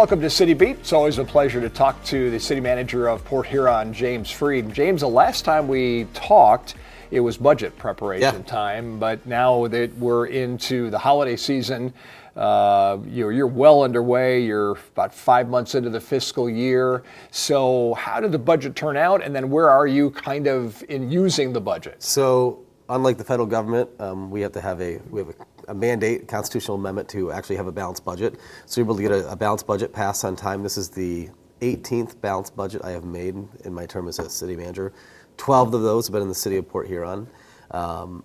Welcome to City Beat. It's always a pleasure to talk to the city manager of Port Huron, James Freed. James, the last time we talked, it was budget preparation time, but now that we're into the holiday season, you're well underway. You're about 5 months into the fiscal year. So how did the budget turn out, and then where are you kind of in using the budget? So unlike the federal government, we have a mandate, a constitutional amendment to actually have a balanced budget. So we're able to get a balanced budget passed on time. This is the 18th balanced budget I have made in my term as a city manager. 12 of those have been in the city of Port Huron. And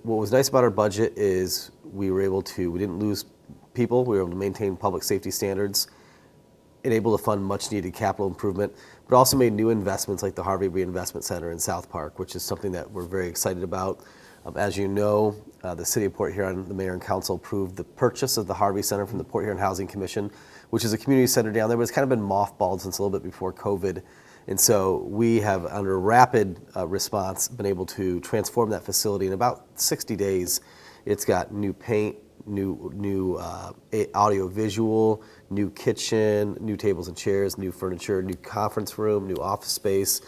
what was nice about our budget is we didn't lose people. We were able to maintain public safety standards and able to fund much needed capital improvement, but also made new investments like the Harvey Reinvestment Center in South Park, which is something that we're very excited about. As you know, the city of Port Huron, the mayor and council approved the purchase of the Harvey Center from the Port Huron Housing Commission, which is a community center down there, but it's kind of been mothballed since a little bit before COVID. And so we have, under rapid response, been able to transform that facility in about 60 days. It's got new paint, new audio visual, new kitchen, new tables and chairs, new furniture, new conference room, new office space.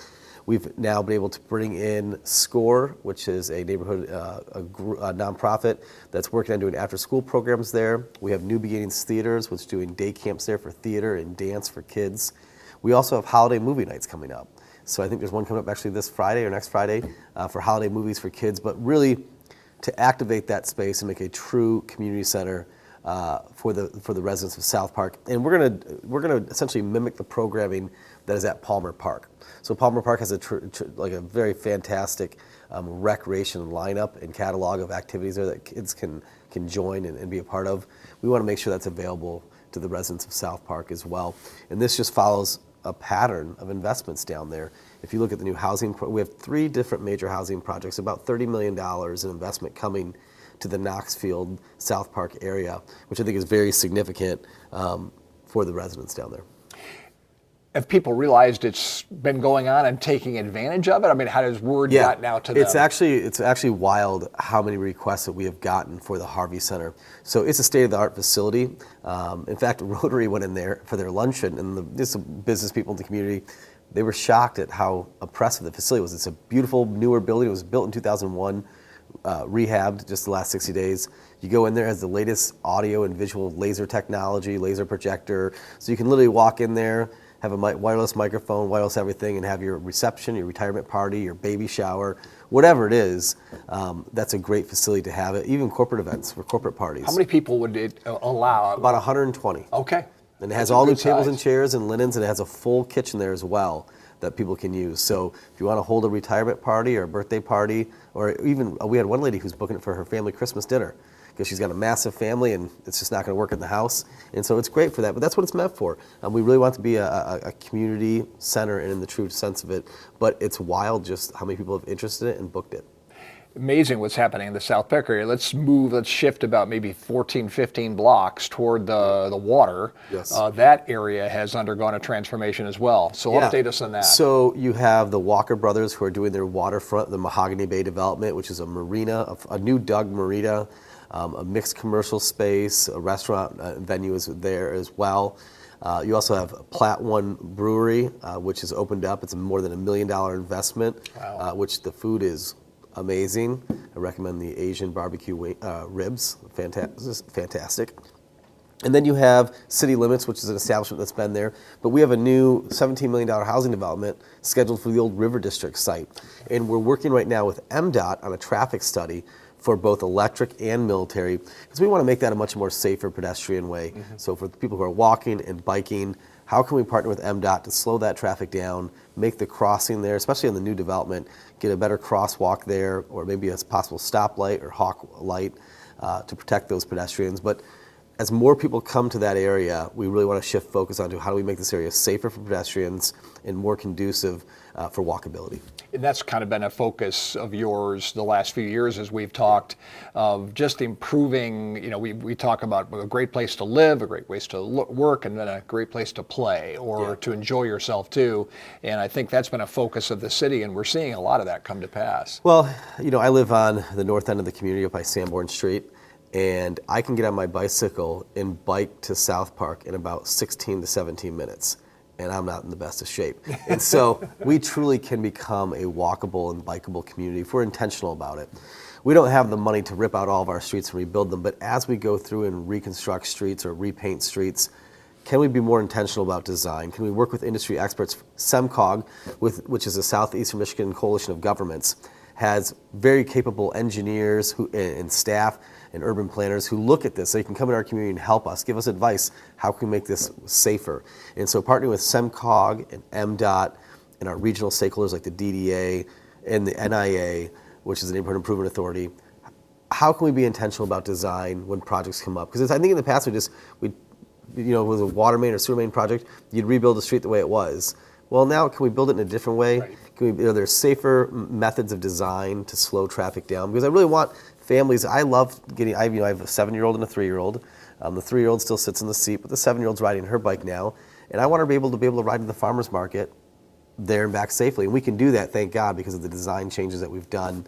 We've now been able to bring in SCORE, which is a neighborhood a nonprofit that's working on doing after-school programs there. We have New Beginnings Theaters, which is doing day camps there for theater and dance for kids. We also have holiday movie nights coming up. So I think there's one coming up actually this Friday or next Friday for holiday movies for kids, but really to activate that space and make a true community center for the residents of South Park. And we're gonna essentially mimic the programming that is at Palmer Park. So Palmer Park has a very fantastic recreation lineup and catalog of activities there that kids can join and be a part of. We want to make sure that's available to the residents of South Park as well. And this just follows a pattern of investments down there. If you look at the new housing, we have 3 different major housing projects, about $30 million in investment coming to the Knoxfield, South Park area, which I think is very significant for the residents down there. Have people realized it's been going on and taking advantage of it? I mean, how does word gotten out to them? It's actually wild how many requests that we have gotten for the Harvey Center. So it's a state-of-the-art facility. In fact, Rotary went in there for their luncheon, and just some business people in the community, they were shocked at how impressive the facility was. It's a beautiful, newer building. It was built in 2001, rehabbed just the last 60 days. You go in there, it has the latest audio and visual laser technology, laser projector. So you can literally walk in there, have a wireless microphone, wireless everything, and have your reception, your retirement party, your baby shower, whatever it is. That's a great facility to have it, even corporate events for corporate parties. How many people would it allow? About 120. Okay. And it has all new tables and chairs and linens, and it has a full kitchen there as well that people can use. So if you want to hold a retirement party or a birthday party, or even, we had one lady who's booking it for her family Christmas dinner, because she's got a massive family and it's just not going to work in the house. And so it's great for that, but that's what it's meant for. We really want to be a community center and in the true sense of it, but it's wild just how many people have interested in it and booked it. Amazing what's happening in the South Park area. Let's shift about maybe 14, 15 blocks toward the water. Yes. That area has undergone a transformation as well. So update us on that. So you have the Walker brothers who are doing their waterfront, the Mahogany Bay development, which is a marina, a new dug marina, a mixed commercial space, a restaurant venue is there as well. You also have Plat One Brewery, which has opened up. It's more than $1 million investment, which the food is amazing. I recommend the Asian barbecue ribs, fantastic. And then you have City Limits, which is an establishment that's been there. But we have a new $17 million housing development scheduled for the old River District site. And we're working right now with MDOT on a traffic study for both electric and military, because we want to make that a much more safer pedestrian way. Mm-hmm. So for the people who are walking and biking, how can we partner with MDOT to slow that traffic down, make the crossing there, especially in the new development, get a better crosswalk there, or maybe a possible stoplight or hawk light to protect those pedestrians. But as more people come to that area, we really want to shift focus onto how do we make this area safer for pedestrians and more conducive for walkability. And that's kind of been a focus of yours the last few years as we've talked of just improving, we talk about a great place to live, a great place to work, and then a great place to play or to enjoy yourself too. And I think that's been a focus of the city, and we're seeing a lot of that come to pass. Well, I live on the north end of the community up by Sanborn Street. and I can get on my bicycle and bike to South Park in about 16 to 17 minutes, and I'm not in the best of shape. And so we truly can become a walkable and bikeable community if we're intentional about it. We don't have the money to rip out all of our streets and rebuild them, but as we go through and reconstruct streets or repaint streets, can we be more intentional about design? Can we work with industry experts? SEMCOG, which is the Southeastern Michigan Coalition of Governments, has very capable engineers and staff and urban planners who look at this. They can come in our community and help us, give us advice. How can we make this safer? And so partnering with SEMCOG and MDOT and our regional stakeholders like the DDA and the NIA, which is the Neighborhood Improvement Authority, how can we be intentional about design when projects come up? Because I think in the past with a water main or sewer main project, you'd rebuild the street the way it was. Well, now can we build it in a different way? Right. Can we? Are there safer methods of design to slow traffic down? Because I really want families. I love getting. I have a 7-year-old and a 3-year-old. The 3-year-old still sits in the seat, but the 7-year-old's riding her bike now, and I want her to be able to ride to the farmers market there and back safely. And we can do that, thank God, because of the design changes that we've done.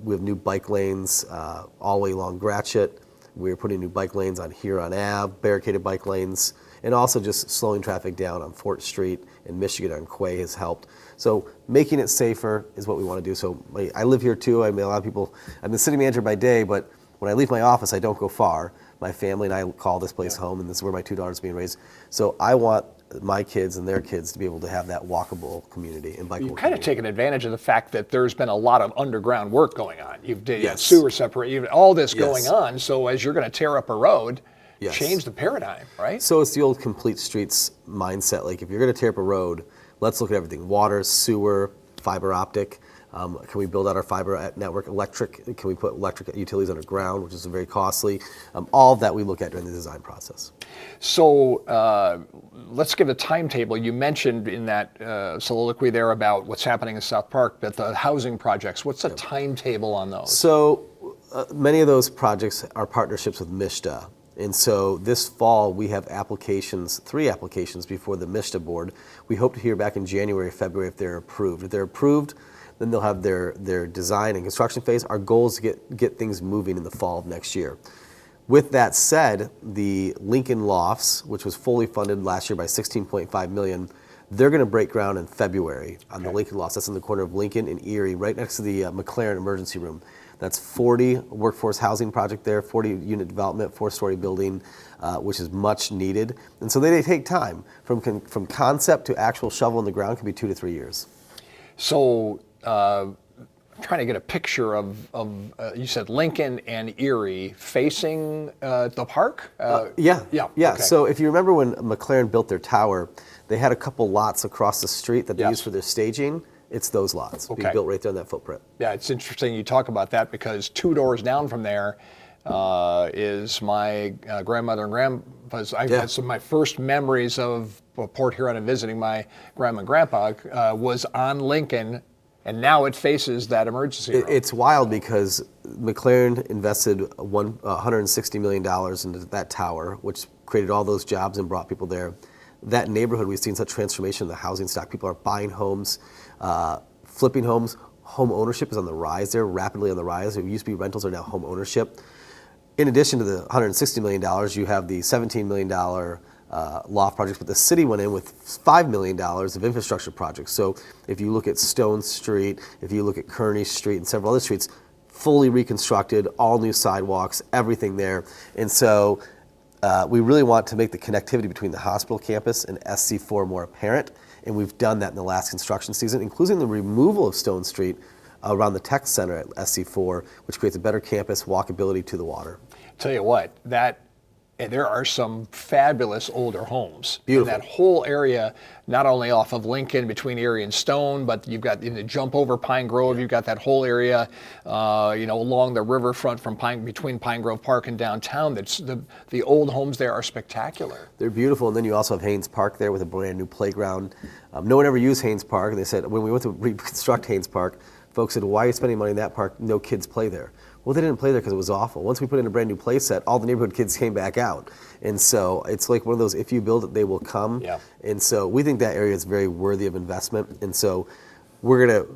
We have new bike lanes all the way along Gratiot. We're putting new bike lanes on Huron Ave, barricaded bike lanes, and also just slowing traffic down on Fort Street in Michigan on Quay has helped. So making it safer is what we want to do. So I live here too. I mean, a lot of people, I'm the city manager by day, but when I leave my office, I don't go far. My family and I call this place home, and this is where my 2 daughters are being raised. So I want my kids and their kids to be able to have that walkable community and bikeable. You've kind of taken advantage of the fact that there's been a lot of underground work going on. You've Yes. sewer separate, all this Yes. going on. So as you're going to tear up a road, Yes. change the paradigm, right? So it's the old complete streets mindset. Like if you're going to tear up a road, let's look at everything: water, sewer, fiber optic. Can we build out our fiber network? Electric? Can we put electric utilities underground, which is very costly? All of that we look at during the design process. So let's give a timetable. You mentioned in that soliloquy there about what's happening in South Park, but the housing projects, what's the timetable on those? So many of those projects are partnerships with MISTA. And so this fall we have 3 applications before the MISTA board. We hope to hear back in January or February if they're approved. If they're approved, then they'll have their design and construction phase. Our goal is to get things moving in the fall of next year. With that said, the Lincoln Lofts, which was fully funded last year by $16.5 million, they're going to break ground in February on the Lincoln Lofts. That's in the corner of Lincoln and Erie, right next to the McLaren emergency room. That's 40 workforce housing project there, 40 unit development, 4-story building, which is much needed. And so they take time. From concept to actual shovel in the ground can be 2 to 3 years. So I'm trying to get a picture of you said Lincoln and Erie facing the park? Yeah. Okay. So if you remember when McLaren built their tower, they had a couple lots across the street that they used for their staging. It's those lots being built right there on that footprint. Yeah, it's interesting you talk about that because 2 doors down from there is my grandmother and grandpa's. Had some of my first memories of Port Huron and visiting my grandma and grandpa was on Lincoln, and now it faces that emergency room. It's wild because McLaren invested $160 million into that tower, which created all those jobs and brought people there. That neighborhood, we've seen such transformation in the housing stock. People are buying homes, flipping homes. Home ownership is on the rise there, rapidly on the rise. It used to be rentals, are now home ownership. In addition to the $160 million, you have the $17 million loft projects, but the city went in with $5 million of infrastructure projects. So if you look at Stone Street, if you look at Kearney Street and several other streets, fully reconstructed, all new sidewalks, everything there. And so we really want to make the connectivity between the hospital campus and SC4 more apparent, and we've done that in the last construction season, including the removal of Stone Street around the tech center at SC4, which creates a better campus walkability to the water. Tell you what, there are some fabulous older homes. Beautiful. In that whole area, not only off of Lincoln between Erie and Stone, but you've got in the jump over Pine Grove, you've got that whole area, along the riverfront from between Pine Grove Park and downtown. That's the old homes there are spectacular. They're beautiful, and then you also have Haynes Park there with a brand new playground. No one ever used Haynes Park, and they said when we went to reconstruct Haynes Park, folks said, "Why are you spending money in that park? No kids play there." Well, they didn't play there because it was awful. Once we put in a brand new play set, all the neighborhood kids came back out. And so it's like one of those, if you build it, they will come. Yeah. And so we think that area is very worthy of investment. And so we're going to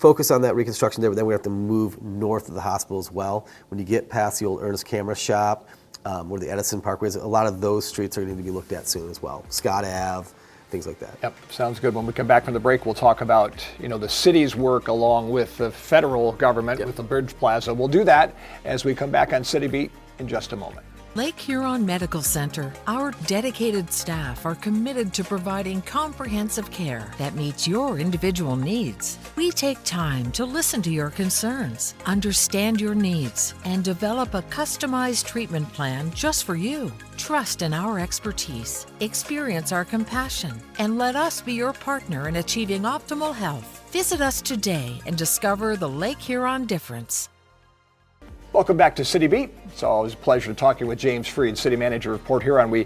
focus on that reconstruction there, but then we have to move north of the hospital as well. When you get past the old Ernest Camera Shop, where the Edison Parkway is, a lot of those streets are going to need to be looked at soon as well. Scott Ave, things like that. Yep, sounds good. When we come back from the break, we'll talk about the city's work along with the federal government with the Bridge Plaza. We'll do that as we come back on City Beat in just a moment. Lake Huron Medical Center, our dedicated staff are committed to providing comprehensive care that meets your individual needs. We take time to listen to your concerns, understand your needs, and develop a customized treatment plan just for you. Trust in our expertise, experience our compassion, and let us be your partner in achieving optimal health. Visit us today and discover the Lake Huron difference. Welcome back to City Beat. It's always a pleasure talking with James Freed, City Manager of Port Huron. We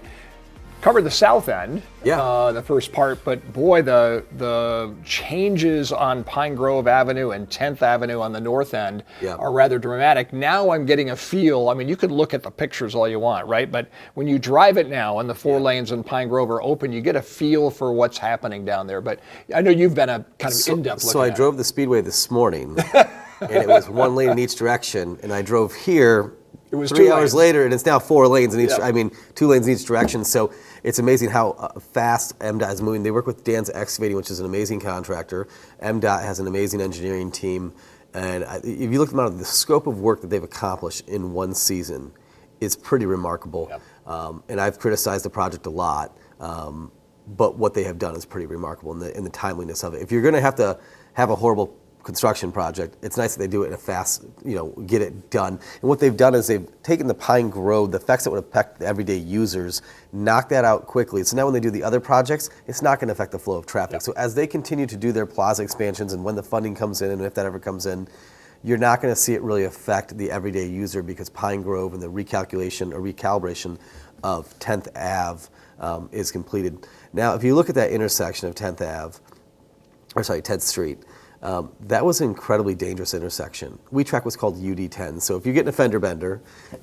covered the south end, the first part, but boy, the changes on Pine Grove Avenue and 10th Avenue on the north end are rather dramatic. Now I'm getting a feel, you could look at the pictures all you want, right? But when you drive it now and the 4 lanes in Pine Grove are open, you get a feel for what's happening down there. But I know you've been a kind of in-depth look. So I drove the Speedway this morning. And it was 1 lane in each direction, and I drove here. It was 3 hours later, and it's now 4 lanes in each. 2 lanes in each direction. So it's amazing how fast MDOT is moving. They work with Dan's Excavating, which is an amazing contractor. MDOT has an amazing engineering team, and if you look at the scope of work that they've accomplished in 1 season, it's pretty remarkable. And I've criticized the project a lot, but what they have done is pretty remarkable in the timeliness of it. If you're going to have a horrible construction project, it's nice that they do it in a fast, get it done. And what they've done is they've taken the Pine Grove, the effects that would affect the everyday users, knock that out quickly. So now when they do the other projects, it's not going to affect the flow of traffic. So as they continue to do their plaza expansions and when the funding comes in, and if that ever comes in, you're not going to see it really affect the everyday user because Pine Grove and the recalculation or recalibration of 10th Ave is completed. Now, if you look at that intersection of 10th Street, that was an incredibly dangerous intersection. We track what's called UD10. So if you get an offender bender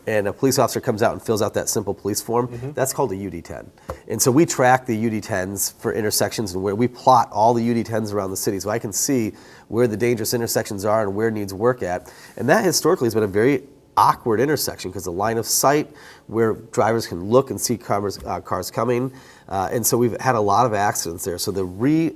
and a police officer comes out and fills out that simple police form, that's called a UD10. And so we track the UD10s for intersections and where we plot all the UD10s around the city so I can see where the dangerous intersections are and where it needs work at. And that historically has been a very awkward intersection because the line of sight where drivers can look and see cars coming. And so we've had a lot of accidents there. So the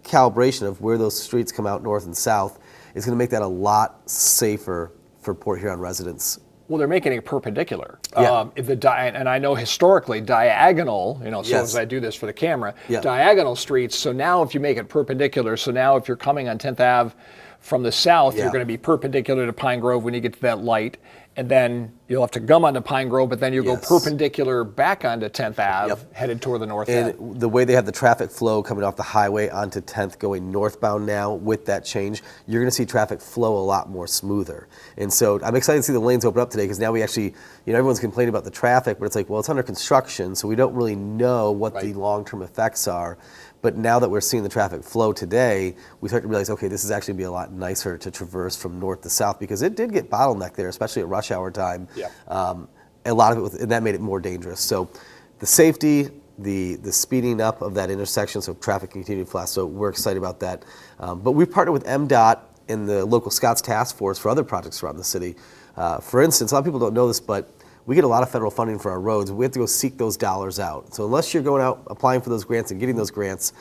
calibration of where those streets come out north and south is going to make that a lot safer for Port Huron residents. Well, they're making it perpendicular. And I know historically diagonal, as I do this for the camera, diagonal streets. So now if you make it perpendicular, so now if you're coming on 10th Ave from the south, you're going to be perpendicular to Pine Grove when you get to that light. And then you'll have to gum onto Pine Grove, but then you'll go perpendicular back onto 10th Ave, headed toward the north end. And the way they have the traffic flow coming off the highway onto 10th going northbound now with that change, you're going to see traffic flow a lot more smoother. And so I'm excited to see the lanes open up today because now we actually, everyone's complaining about the traffic, but it's like, well, it's under construction, so we don't really know what the long-term effects are. But now that we're seeing the traffic flow today, we start to realize, okay, this is actually be a lot nicer to traverse from north to south because it did get bottlenecked there, especially at rush hour time. A lot of it, and that made it more dangerous. So the safety, the speeding up of that intersection, so traffic can continue to flash. So we're excited about that. But we've partnered with MDOT and the local Scotts Task Force for other projects around the city. For instance, a lot of people don't know this, but we get a lot of federal funding for our roads. We have to go seek those dollars out. So unless you're going out applying for those grants and getting those grants,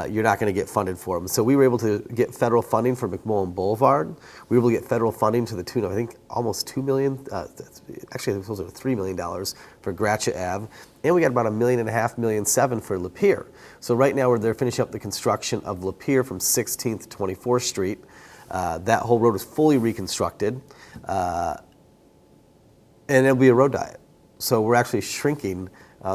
you're not going to get funded for them. So we were able to get federal funding for McMullen Boulevard. We were able to get federal funding to the tune of, I think, almost $2 million. Actually, it was closer to $3 million for Gratiot Ave. And we got about $1.5 million, $1.7 million for Lapeer. So right now they're finishing up the construction of Lapeer from 16th to 24th Street. That whole road is fully reconstructed. And it'll be a road diet. So we're actually shrinking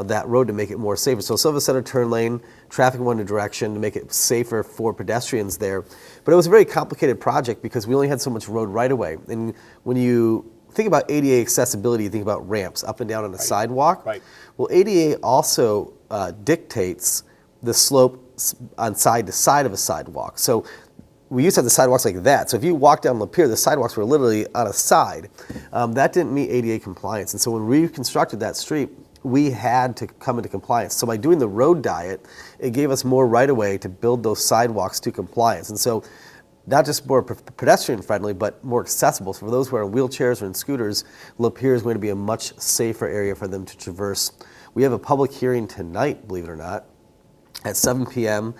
that road to make it more safer. So still have a center turn lane, traffic in one direction to make it safer for pedestrians there. But it was a very complicated project because we only had so much road right away. And when you think about ADA accessibility, you think about ramps up and down on a sidewalk. Well, ADA also dictates the slope on side to side of a sidewalk. So we used to have the sidewalks like that. So if you walk down Lapeer, the sidewalks were literally on a side. That didn't meet ADA compliance. And so when we reconstructed that street, we had to come into compliance. So by doing the road diet, it gave us more right-of-way to build those sidewalks to compliance. And so not just more pedestrian friendly, but more accessible. So for those who are in wheelchairs or in scooters, Lapeer is going to be a much safer area for them to traverse. We have a public hearing tonight, believe it or not, at 7 p.m.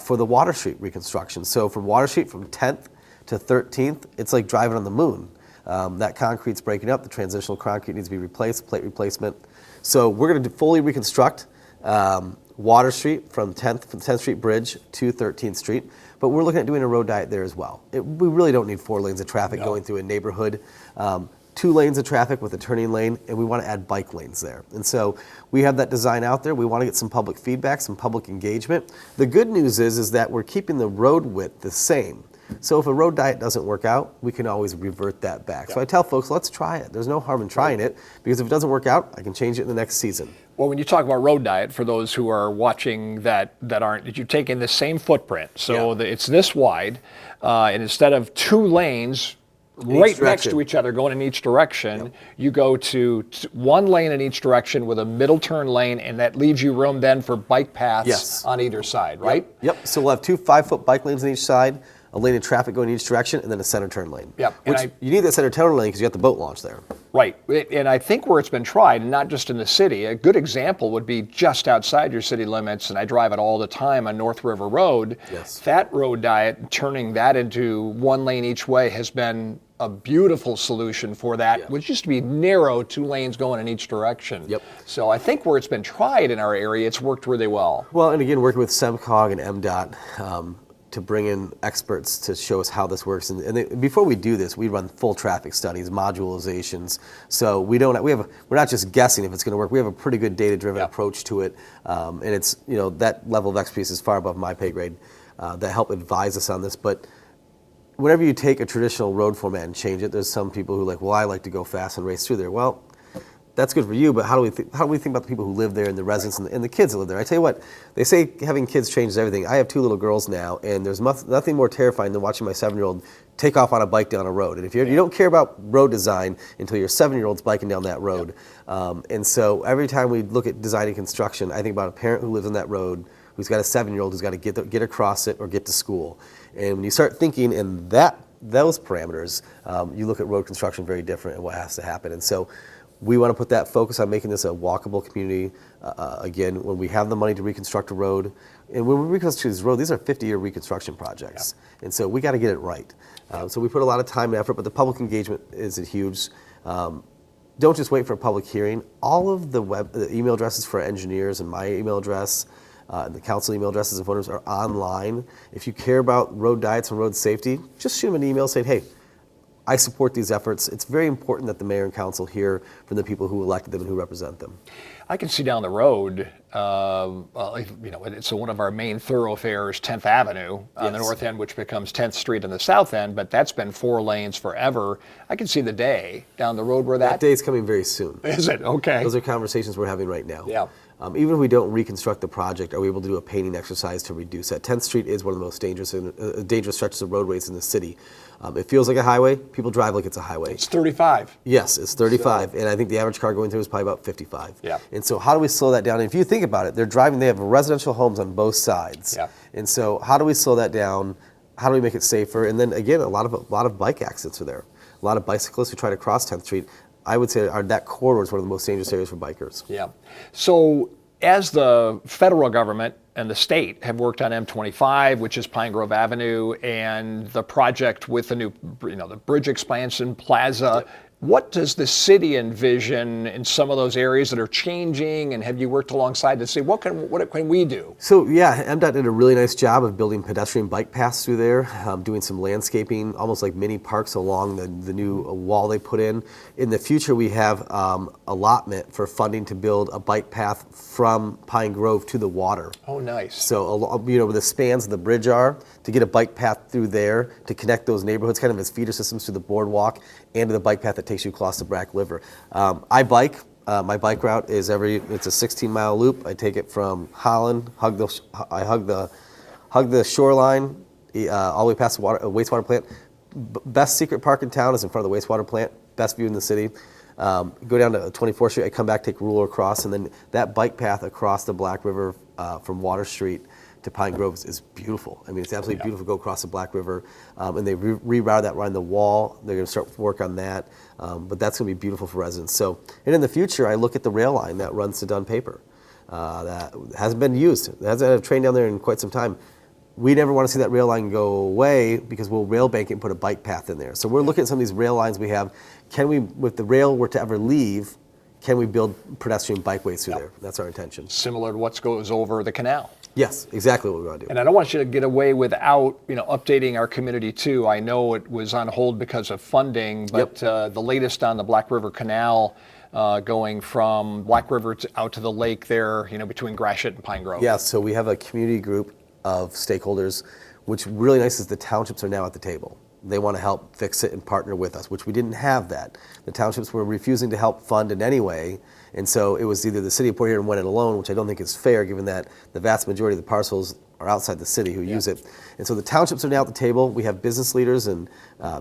For the Water Street reconstruction. So from Water Street, from 10th to 13th, it's like driving on the moon. That concrete's breaking up. The transitional concrete needs to be replaced, plate replacement. So we're going to fully reconstruct Water Street from 10th Street Bridge to 13th Street. But we're looking at doing a road diet there as well. We really don't need 4 lanes of traffic going through a neighborhood. 2 lanes of traffic with a turning lane, and we want to add bike lanes there. And so we have that design out there. We want to get some public feedback, some public engagement. The good news is that we're keeping the road width the same. So if a road diet doesn't work out, we can always revert that back. So I tell folks, let's try it. There's no harm in trying it, because if it doesn't work out, I can change it in the next season. Well, when you talk about road diet, for those who are watching that aren't, you're taking the same footprint. So it's this wide, and instead of 2 lanes, right next to each other, going in each direction, you go to 1 lane in each direction with a middle turn lane, and that leaves you room then for bike paths on either side, right? Yep. So we'll have 2 5-foot bike lanes on each side, a lane of traffic going in each direction, and then a center turn lane. Yep. You need that center turn lane because you got the boat launch there. Right. And I think where it's been tried, and not just in the city, a good example would be just outside your city limits, and I drive it all the time on North River Road. Yes. That road diet, turning that into 1 lane each way, has been a beautiful solution for that, which used to be narrow, 2 lanes going in each direction. Yep. So I think where it's been tried in our area, it's worked really well. Well, and again, working with SEMCOG and MDOT to bring in experts to show us how this works. And before we do this, we run full traffic studies, modularizations. So we're not just guessing if it's going to work. We have a pretty good data-driven approach to it, and it's that level of expertise is far above my pay grade that help advise us on this. But whenever you take a traditional road format and change it, there's some people who I like to go fast and race through there. Well, that's good for you, but how do we think about the people who live there and the residents and the kids that live there? I tell you what, they say having kids changes everything. I have 2 little girls now, and there's nothing more terrifying than watching my 7-year-old take off on a bike down a road. And if you don't care about road design until your 7-year-old's biking down that road. And so every time we look at designing construction, I think about a parent who lives on that road who's got a 7-year-old who's got to get across it or get to school. And when you start thinking in those parameters, you look at road construction very different and what has to happen. And so we want to put that focus on making this a walkable community. Again, when we have the money to reconstruct a road, and when we reconstruct this road, these are 50-year reconstruction projects. And so we got to get it right. So we put a lot of time and effort, but the public engagement is huge. Don't just wait for a public hearing. All of the email addresses for our engineers and my email address, the council email addresses and phone numbers are online. If you care about road diets and road safety, just shoot them an email saying, hey, I support these efforts. It's very important that the mayor and council hear from the people who elected them and who represent them. I can see down the road, it's one of our main thoroughfares, 10th Avenue on the north end, which becomes 10th Street on the south end, but that's been 4 lanes forever. I can see the day down the road where that day's coming very soon. Is it? Okay. Those are conversations we're having right now. Yeah. Even if we don't reconstruct the project, are we able to do a painting exercise to reduce that? 10th Street is one of the most dangerous stretches of roadways in the city. It feels like a highway. People drive like it's a highway. It's 35. Yes, it's 35, and I think the average car going through is probably about 55. Yeah. And so how do we slow that down? And if you think about it, they have residential homes on both sides. Yeah. And so how do we slow that down? How do we make it safer? And then again, a lot of bike accidents are there. A lot of bicyclists who try to cross 10th Street. I would say that corridor is one of the most dangerous areas for bikers. Yeah. So as the federal government and the state have worked on M25, which is Pine Grove Avenue, and the project with the new, the Bridge Expansion Plaza, what does the city envision in some of those areas that are changing, and have you worked alongside to see what can we do? So yeah, MDOT did a really nice job of building pedestrian bike paths through there, doing some landscaping, almost like mini parks along the new wall they put in. In the future, we have allotment for funding to build a bike path from Pine Grove to the water. Oh, nice. So where the spans of the bridge are, to get a bike path through there to connect those neighborhoods, kind of as feeder systems to the boardwalk and to the bike path that takes you across the Black River. I bike. My bike route is it's a 16-mile loop. I take it from Holland, hug the shoreline, all the way past the wastewater plant. Best secret park in town is in front of the wastewater plant. Best view in the city. Go down to 24th Street. I come back, take ruler across, and then that bike path across the Black River from Water Street to Pine Grove is beautiful. I mean, it's absolutely beautiful to go across the Black River. And they rerouted that around the wall. They're going to start work on that. But that's going to be beautiful for residents. So, and in the future, I look at the rail line that runs to Dunn Paper. That hasn't been used. There hasn't had a train down there in quite some time. We never want to see that rail line go away because we'll rail bank it and put a bike path in there. So we're looking at some of these rail lines we have. Can we, if the rail were to ever leave, can we build pedestrian bikeways through there? That's our intention. Similar to what goes over the canal. Yes, exactly what we want to do. And I don't want you to get away without, updating our community too. I know it was on hold because of funding, but the latest on the Black River Canal going from Black River out to the lake there, between Gratiot and Pine Grove. Yeah, so we have a community group of stakeholders, which really nice is the townships are now at the table. They want to help fix it and partner with us, which we didn't have that. The townships were refusing to help fund in any way, and so it was either the city of Port Huron went it alone, which I don't think is fair given that the vast majority of the parcels are outside the city who use it. And so the townships are now at the table. We have business leaders and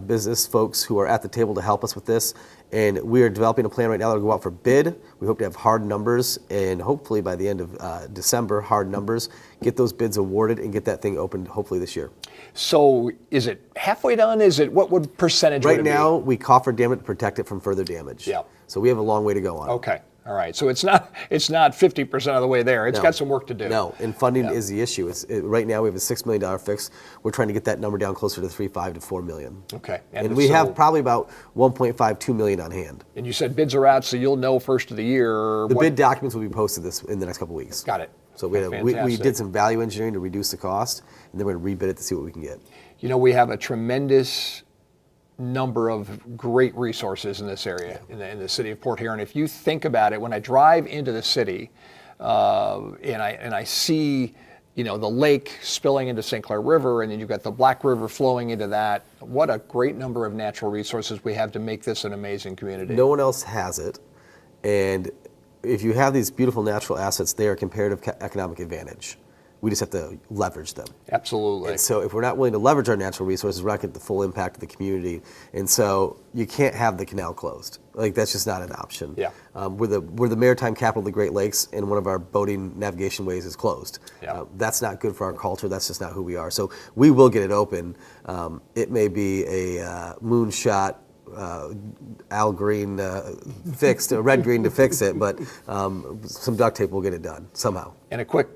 business folks who are at the table to help us with this. And we are developing a plan right now that will go out for bid. We hope to have hard numbers, and hopefully by the end of December, hard numbers, get those bids awarded and get that thing opened hopefully this year. So is it halfway done? What would percentage right would it now, be? we coffer dam it to protect it from further damage. Yeah. So we have a long way to go on. Okay. All right. So it's not 50% of the way there. It's got some work to do. No, and funding is the issue. Right now we have a $6 million fix. We're trying to get that number down closer to 3.5 to 4 million. Okay. And we have probably about 1.5, 2 million on hand. And you said bids are out, so you'll know first of the year. The bid documents will be posted in the next couple of weeks. Got it. So we did some value engineering to reduce the cost, and then we're going to rebid it to see what we can get. We have a tremendous number of great resources in this area, in the city of Port Huron. If you think about it, when I drive into the city and I see the lake spilling into St. Clair River, and then you've got the Black River flowing into that, what a great number of natural resources we have to make this an amazing community. No one else has it, and if you have these beautiful natural assets, they are a comparative economic advantage. We just have to leverage them. Absolutely. And so if we're not willing to leverage our natural resources, we're not going to get the full impact of the community. And so you can't have the canal closed. That's just not an option. Yeah. We're the maritime capital of the Great Lakes, and one of our boating navigation ways is closed. Yeah. That's not good for our culture. That's just not who we are. So we will get it open. It may be a moonshot Al Green fixed, a red green to fix it, but some duct tape will get it done somehow. And a quick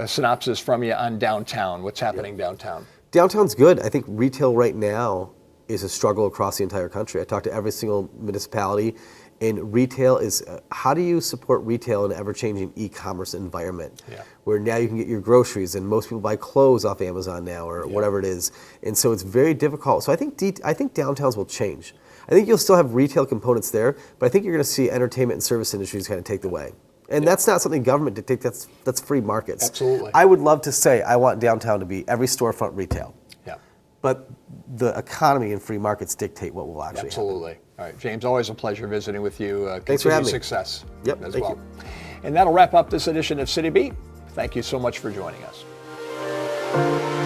synopsis from you on downtown. What's happening downtown? Downtown's good. I think retail right now is a struggle across the entire country. I talked to every single municipality, and retail is, how do you support retail in an ever-changing e-commerce environment where now you can get your groceries, and most people buy clothes off Amazon now or whatever it is. And so it's very difficult. So I think downtowns will change. I think you'll still have retail components there, but I think you're going to see entertainment and service industries kind of take the way. And that's not something government dictates, that's free markets. Absolutely. I would love to say I want downtown to be every storefront retail. Yeah. But the economy and free markets dictate what will actually Absolutely. happen. All right, James, always a pleasure visiting with you. Thanks for having me. Success Yep, as thank well. you. And that'll wrap up this edition of City Beat. Thank you so much for joining us.